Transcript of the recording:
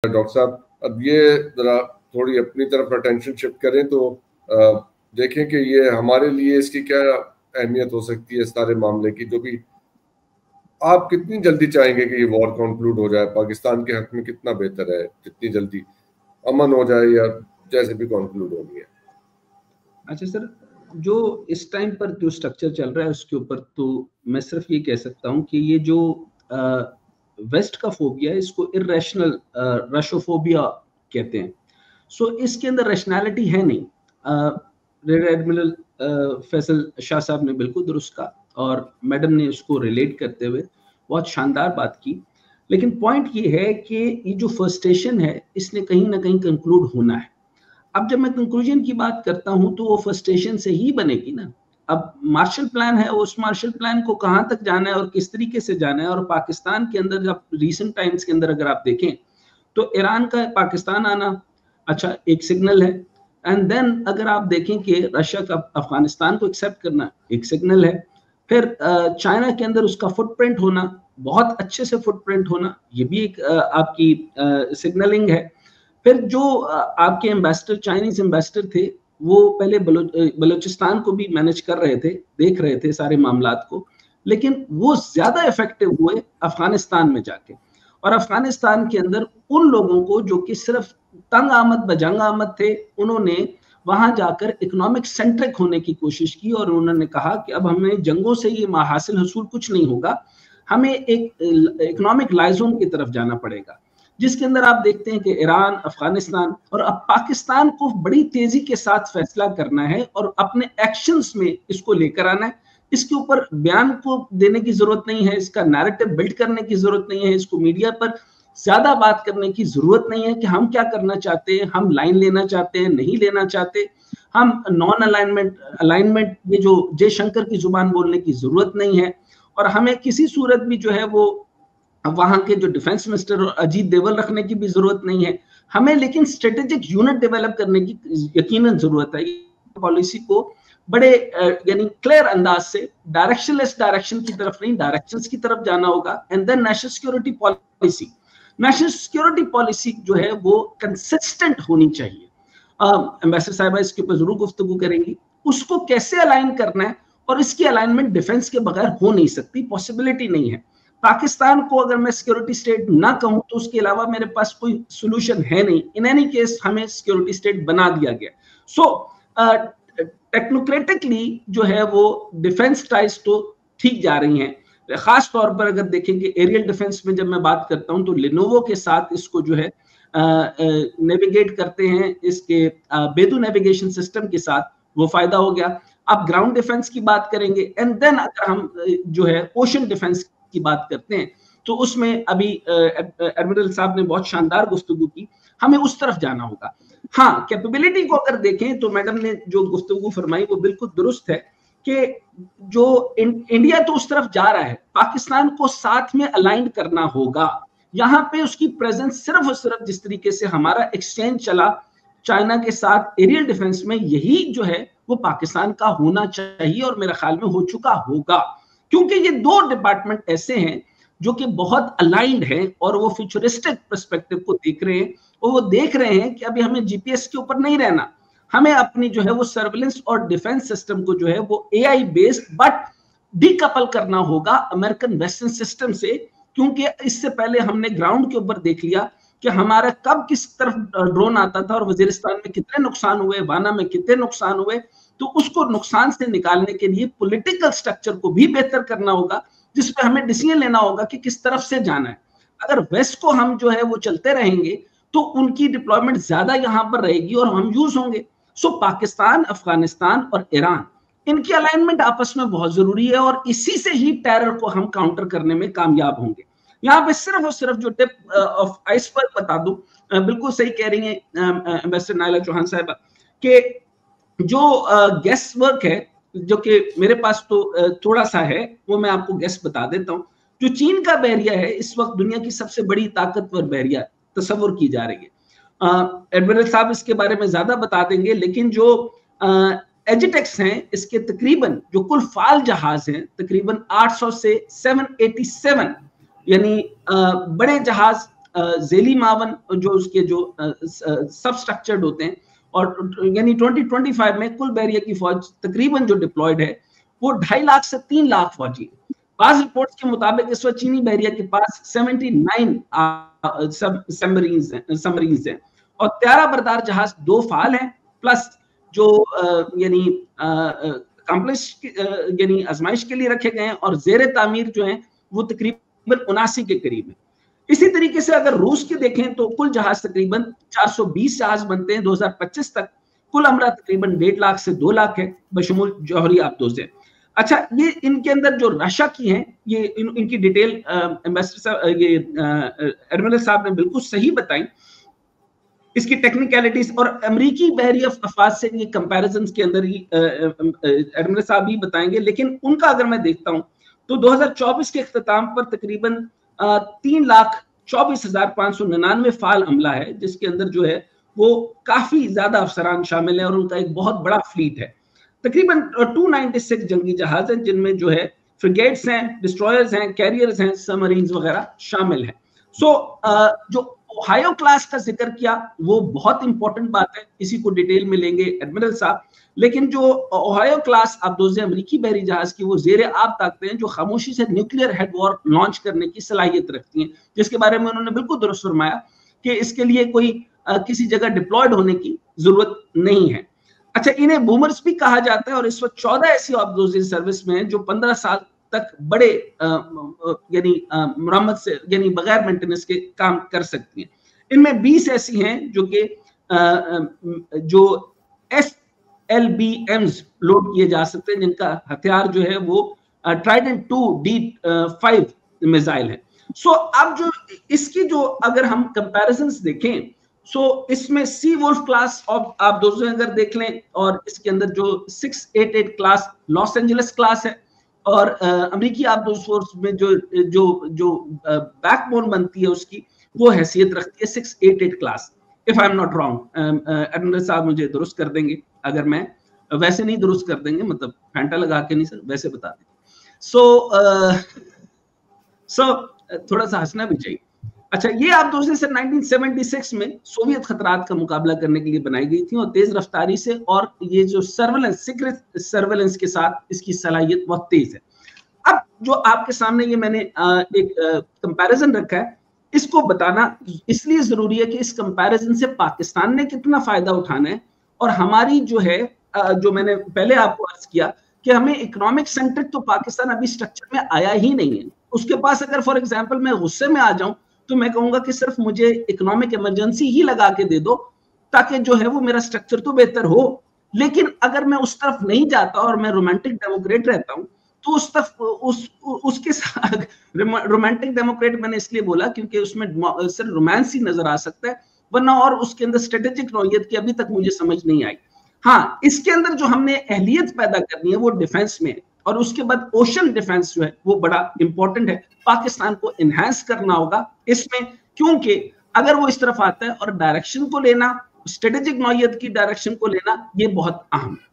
Doctor साहब, अब ये जरा थोड़ी अपनी तरफ अटेंशन शिफ्ट करें तो देखें कि ये हमारे लिए इसकी क्या अहमियत हो सकती है, इस सारे मामले की। जो भी आप कितनी जल्दी चाहेंगे कि ये वॉर कंक्लूड हो जाए, पाकिस्तान के हक में कितना बेहतर है, जितनी जल्दी अमन हो जाए या जैसे भी कंक्लूड होनी है। अच्छा सर, जो इस टाइम पर जो स्ट्रक्चर चल रहा है उसके ऊपर तो मैं सिर्फ ये कह सकता हूँ कि ये जो वेस्ट का फोबिया है इसको इरेशनल रशोफोबिया कहते हैं। सो इसके अंदर रैशनैलिटी है नहीं। रियर एडमिरल फैसल शाह साहब ने बिल्कुल दुरुस्त कहा और मैडम ने उसको रिलेट करते हुए बहुत शानदार बात की। लेकिन पॉइंट ये है कि ये जो फर्स्ट स्टेशन है इसने कहीं ना कहीं कंक्लूड होना है। अब जब मैं कंक्लूजन की बात करता हूं तो वो फर्स्ट स्टेशन से ही बनेगी ना। अब मार्शल प्लान है, उस मार्शल प्लान को कहां तक जाना है और किस तरीके से जाना है। और पाकिस्तान के अंदर जब रीसेंट टाइम्स के अंदर अगर आप देखें तो ईरान का पाकिस्तान आना अच्छा एक सिग्नल है, एंड देन अगर आप देखें कि रशिया का अफगानिस्तान को एक्सेप्ट करना एक सिग्नल है। फिर चाइना के अंदर उसका फुटप्रिंट होना, बहुत अच्छे से फुटप्रिंट होना, ये भी एक आपकी सिग्नलिंग है। फिर जो आपके एम्बेसडर, चाइनीज एम्बेसडर थे, वो पहले बलूचिस्तान को भी मैनेज कर रहे थे, देख रहे थे सारे मामलात को, लेकिन वो ज्यादा इफेक्टिव हुए अफगानिस्तान में जाके। और अफगानिस्तान के अंदर उन लोगों को जो कि सिर्फ तंग आमद बजंग आमद थे, उन्होंने वहां जाकर इकोनॉमिक सेंट्रिक होने की कोशिश की और उन्होंने कहा कि अब हमें जंगों से ये हासिल हसूल कुछ नहीं होगा, हमें एक इकोनॉमिक लाइजोन की तरफ जाना पड़ेगा, जिसके अंदर आप देखते हैं कि ईरान, अफगानिस्तान और अब पाकिस्तान को बड़ी तेजी के साथ फैसला करना है और अपने एक्शंस में इसको लेकर आना है। इसके ऊपर बयान को देने की जरूरत नहीं है, इसका नैरेटिव बिल्ड करने की जरूरत नहीं है, इसको मीडिया पर ज्यादा बात करने की जरूरत नहीं है कि हम क्या करना चाहते हैं, हम लाइन लेना चाहते हैं, नहीं लेना चाहते, हम नॉन अलाइनमेंट ये जो जयशंकर की जुबान बोलने की जरूरत नहीं है। और हमें किसी सूरत भी जो है वो वहां के जो डिफेंस मिनिस्टर अजीत देवल रखने की भी जरूरत नहीं है हमें, लेकिन स्ट्रेटेजिक यूनिट डेवलप करने की यकीनन जरूरत है। पॉलिसी को बड़े यानी क्लियर अंदाज से डायरेक्शनलेस डायरेक्शन की तरफ नहीं, डायरेक्शंस की तरफ जाना होगा। And then national security policy, national security policy जो है वो कंसिस्टेंट होनी चाहिए। एम्बेसडर साहिबा इसके ऊपर जरूर गुफ्तगू करेंगी, उसको कैसे अलाइन करना है, और इसकी अलाइनमेंट डिफेंस के बगैर हो नहीं सकती, पॉसिबिलिटी नहीं है। पाकिस्तान को अगर मैं सिक्योरिटी स्टेट ना कहूं तो उसके अलावा मेरे पास कोई सोल्यूशन है नहीं। इन एनी केस हमें सिक्योरिटी स्टेट बना दिया गया। सो टेक्नोक्रेटिकली जो है वो डिफेंस टाइज तो ठीक जा रही हैं। खास तौर पर अगर देखेंगे एरियल डिफेंस में जब मैं बात करता हूं तो लिनोवो के साथ इसको जो है नेविगेट करते हैं, इसके बेदू नेविगेशन सिस्टम के साथ, वो फायदा हो गया। अब ग्राउंड डिफेंस की बात करेंगे, एंड देन अगर हम जो है ओशन डिफेंस की बात करते हैं तो उसमें अभी एडमिरल साहब ने बहुत शानदार गुफ्तगू की, हमें उस तरफ जाना होगा। हाँ, कैपेबिलिटी को अगर देखें तो मैडम ने जो गुफ्तगू फरमाई वो बिल्कुल दुरुस्त है कि जो इंडिया तो उस तरफ जा रहा है, पाकिस्तान को साथ में अलाइन करना होगा। यहाँ पे उसकी प्रेजेंस सिर्फ और सिर्फ जिस तरीके से हमारा एक्सचेंज चला चाइना के साथ एरियल डिफेंस में, यही जो है वो पाकिस्तान का होना चाहिए और मेरे ख्याल में हो चुका होगा, क्योंकि ये दो डिपार्टमेंट ऐसे हैं जो कि बहुत अलाइंड हैं और वो फ्यूचरिस्टिक पर्सपेक्टिव को देख रहे हैं, और वो देख रहे हैं कि अभी हमें जीपीएस के ऊपर नहीं रहना, हमें अपनी जो है वो सर्विलेंस और डिफेंस सिस्टम को जो है वो एआई बेस्ड बट डीकपल करना होगा अमेरिकन वेस्टर्न सिस्टम से। क्योंकि इससे पहले हमने ग्राउंड के ऊपर देख लिया कि हमारा कब किस तरफ ड्रोन आता था और वजीरिस्तान में कितने नुकसान हुए, वाना में कितने नुकसान हुए। तो उसको नुकसान से निकालने के लिए पॉलिटिकल स्ट्रक्चर को भी बेहतर करना होगा, जिसपे हमें डिसीजन लेना होगा कि किस तरफ से जाना है। अगर वेस्ट को हम जो है वो चलते रहेंगे तो उनकी डिप्लॉयमेंट ज्यादा यहां पर रहेगी और हम यूज होंगे। सो पाकिस्तान, अफगानिस्तान और ईरान, इनकी अलाइनमेंट आपस में बहुत जरूरी है और इसी से ही टेरर को हम काउंटर करने में कामयाब होंगे। यहाँ पे सिर्फ और सिर्फ जो टिप ऑफ आइसबर्ग बता दूं, बिल्कुल सही कह रही है एम्बेसडर नाइला चौहान साहब कि जो गेस वर्क है जो कि मेरे पास तो थोड़ा सा है, वो मैं आपको गेस बता देता हूँ। जो चीन का बहरिया है इस वक्त दुनिया की सबसे बड़ी ताकतवर बहरिया तस्वुर की जा रही है। एडमिरल साहब इसके बारे में ज्यादा बता देंगे, लेकिन जो एजिटेक्स हैं इसके तकरीबन जो कुल फाल जहाज हैं तकरीबन 800 से 787 यानी बड़े जहाज जेली मावन जो उसके जो सब स्ट्रक्चर्ड होते हैं, और यानी 2025 में कुल बहरिया की फौज तकरीबन जो डिप्लॉयड है वो 2.5 लाख से 3 लाख फौजी है। बाज़ रिपोर्ट्स के मुताबिक इस वक्त चीनी बहरिया के पास 79 सबमरीन्स हैं और 13 बरदार जहाज 2 फाल हैं, प्लस जो यानी कॉम्प्लेक्स यानी आजमाइश के लिए रखे गए हैं, और जेर तामीर जो हैं वो तकरीबन 79 के करीब है। इसी तरीके से अगर रूस के देखें तो कुल जहाज तकरीबन 420 जहाज बनते हैं 2025 तक। कुल अमरा तकरीबन 1.5 लाख से 2 लाख है बशमूल जौहरी आबदोज़ है। अच्छा, ये इनके अंदर जो रशा की हैं, ये इनकी डिटेल एम्बेसडर साहब, ये एडमिरल साहब ने बिल्कुल सही बताई इसकी टेक्निकलिटीज, और अमेरिकी बहरी अफवाज से ये कंपैरिजंस के अंदर ही एडमिरल साहब ही बताएंगे। लेकिन उनका अगर मैं देखता हूं तो 2024 के इख्तिताम पर तकरीबन 3,24,599 फाल अमला है, जिसके अंदर जो है वो काफी ज्यादा अफसरान शामिल है और उनका एक बहुत बड़ा फ्लीट है। तकरीबन 296 जंगी जहाज हैं, जिनमें जो है फ्रिगेट्स हैं, डिस्ट्रॉयर्स हैं, कैरियर्स हैं, सबमरीन्स वगैरह शामिल हैं। जो ओहायो क्लास का जिक्र किया वो बहुत इंपॉर्टेंट बात है, इसी को डिटेल में लेंगे एडमिरल साहब। लेकिन जो ओहायो क्लास आबदोज़ अमेरिकी बहरी जहाज की वो जेर आब ताकतें हैं जो खामोशी से न्यूक्लियर हेड वॉर लॉन्च करने की सलाहियत रखती हैं, जिसके बारे में उन्होंने बिल्कुल दुरुस्त फरमाया कि इसके लिए कोई किसी जगह डिप्लॉयड होने की जरूरत नहीं है। अच्छा, इन्हें बूमर्स भी कहा जाता है और इस वक्त 14 ऐसी आबदोज़ी सर्विस में हैं जो 15 साल तक बड़े यानी मरम्मत से यानी बगैर मेंटेनेंस के काम कर सकती हैं। इनमें 20 ऐसी हैं जो कि जो SLBMs लोड किए जा सकते हैं, जिनका हथियार जो है वो ट्राइडेंट 2D5 मिसाइल है। अब जो इसकी जो अगर हम कंपैरिजंस देखें, इसमें सी वुल्फ क्लास आप दोस्तों अगर देख लें, और इसके अंदर जो 688 क्लास लॉस एंजलिस क्लास है, और अमेरिकी आबदोज़ फोर्स में जो बैकबोन बनती है उसकी वो हैसियत रखती है 688 class, if I am not wrong. Admiral साहब मुझे दुरुस्त कर देंगे अगर मैं वैसे नहीं दुरुस्त कर देंगे, मतलब फैंटा लगा के नहीं सर, वैसे बता देंगे। थोड़ा सा हंसना भी चाहिए। अच्छा, ये आप दोस्तों से 1976 में सोवियत खतरात का मुकाबला करने के लिए बनाई गई थी, और तेज रफ्तारी से और ये जो सर्वेलेंस, सीक्रेट सर्वेलेंस के साथ इसकी सलाहियत बहुत तेज है। अब जो आपके सामने ये मैंने एक कंपैरिजन रखा है, इसको बताना इसलिए जरूरी है कि इस कंपैरिजन से पाकिस्तान ने कितना फायदा उठाना है, और हमारी जो है जो मैंने पहले आपको अर्ज किया कि हमें इकोनॉमिक सेंट्रिक तो पाकिस्तान अभी स्ट्रक्चर में आया ही नहीं है। उसके पास अगर फॉर एग्जांपल मैं गुस्से में आ जाऊं तो मैं कहूंगा कि सिर्फ मुझे इकोनॉमिक इमरजेंसी ही लगा के दे दो ताकि जो है वो मेरा स्ट्रक्चर तो बेहतर हो। लेकिन अगर मैं उस तरफ नहीं जाता और मैं रोमांटिक डेमोक्रेट रहता हूं तो उस तरफ उसके साथ रोमांटिक डेमोक्रेट मैंने इसलिए बोला क्योंकि उसमें सिर्फ रोमांस ही नजर आ सकता है, वरना और उसके अंदर स्ट्रेटेजिक नौयत की अभी तक मुझे समझ नहीं आई। हाँ, इसके अंदर जो हमने अहलियत पैदा करनी है वो डिफेंस में है, और उसके बाद ओशन डिफेंस जो है वो बड़ा इंपॉर्टेंट है, पाकिस्तान को एनहांस करना होगा इसमें, क्योंकि अगर वो इस तरफ आता है और डायरेक्शन को लेना, स्ट्रेटेजिक नौयत की डायरेक्शन को लेना, ये बहुत अहम है।